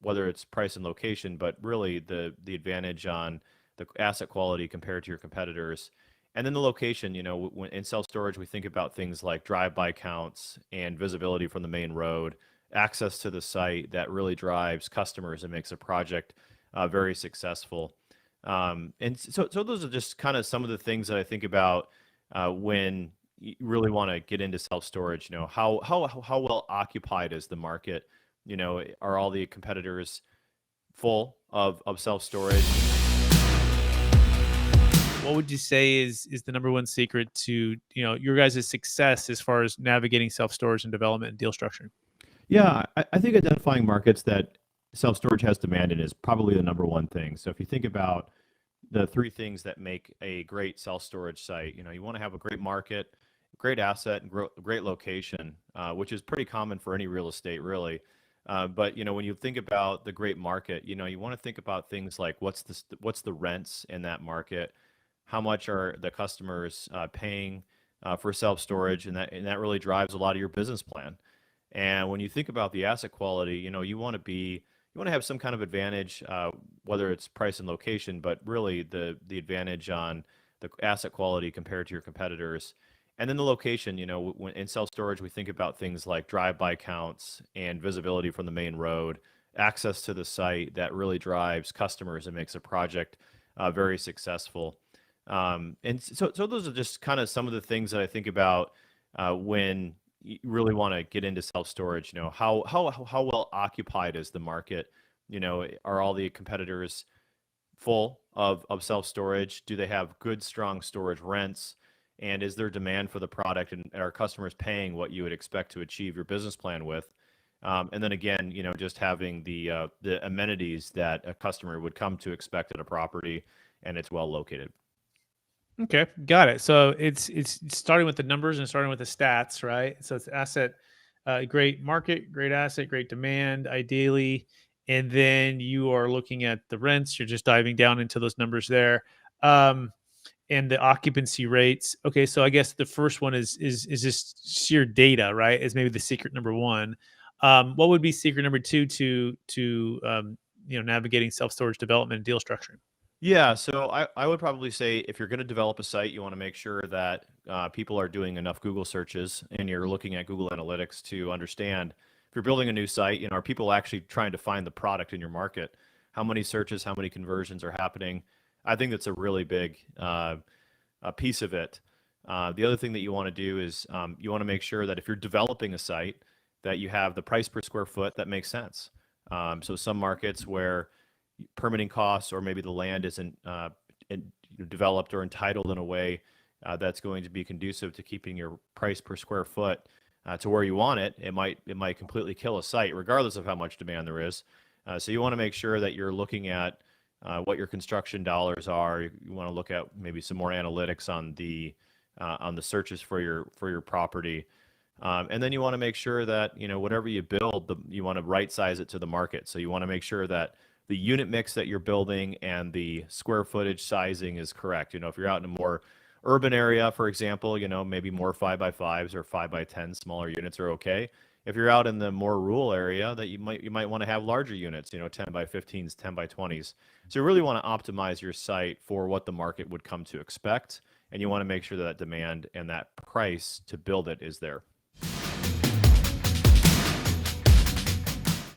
whether it's price and location, but really the advantage on the asset quality compared to your competitors. And then the location, when in self-storage, we think about things like drive-by counts and visibility from the main road, access to the site that really drives customers and makes a project very successful. And so those are just kind of some of the things that I think about when you really want to get into self-storage. How well occupied is the market? Are all the competitors full of self-storage? What would you say is the number one secret to your guys' success as far as navigating self-storage and development and deal structuring? Yeah, I think identifying markets that self-storage has demand in is probably the number one thing. So if you think about the three things that make a great self-storage site, you want to have a great market, great asset, and great location, which is pretty common for any real estate, really. But when you think about the great market, you want to think about things like what's the rents in that market, how much are the customers paying for self-storage, and that really drives a lot of your business plan. And when you think about the asset quality, you want to have some kind of advantage, whether it's price and location, but really the advantage on the asset quality compared to your competitors. And then the location, when in self-storage, we think about things like drive-by counts and visibility from the main road, access to the site that really drives customers and makes a project very successful. And so those are just kind of some of the things that I think about when you really want to get into self-storage. How well occupied is the market? Are all the competitors full of self-storage? Do they have good, strong storage rents? And is there demand for the product? And are customers paying what you would expect to achieve your business plan with? And then again, just having the amenities that a customer would come to expect at a property, and it's well located. Okay, got it. So it's starting with the numbers and starting with the stats, right? So it's asset, great market, great asset, great demand, ideally, and then you are looking at the rents. You're just diving down into those numbers there, and the occupancy rates. Okay, so I guess the first one is just sheer data, right? Is maybe the secret number one. What would be secret number two to navigating self storage development and deal structuring? Yeah, so I would probably say if you're going to develop a site, you want to make sure that people are doing enough Google searches and you're looking at Google Analytics to understand if you're building a new site, are people actually trying to find the product in your market? How many searches, how many conversions are happening? I think that's a really big a piece of it. The other thing that you want to do is you want to make sure that if you're developing a site, that you have the price per square foot that makes sense. So some markets where permitting costs or maybe the land isn't developed or entitled in a way that's going to be conducive to keeping your price per square foot to where you want it, it might completely kill a site, regardless of how much demand there is. So you want to make sure that you're looking at what your construction dollars are. You want to look at maybe some more analytics on the searches for your property. And then you want to make sure that whatever you build, you want to right size it to the market. So you want to make sure that the unit mix that you're building and the square footage sizing is correct. If you're out in a more urban area, for example, maybe more 5x5s or 5x10 smaller units are okay. If you're out in the more rural area, that you might want to have larger units, 10x15s, 10x20s. So you really want to optimize your site for what the market would come to expect, and you want to make sure that demand and that price to build it is there.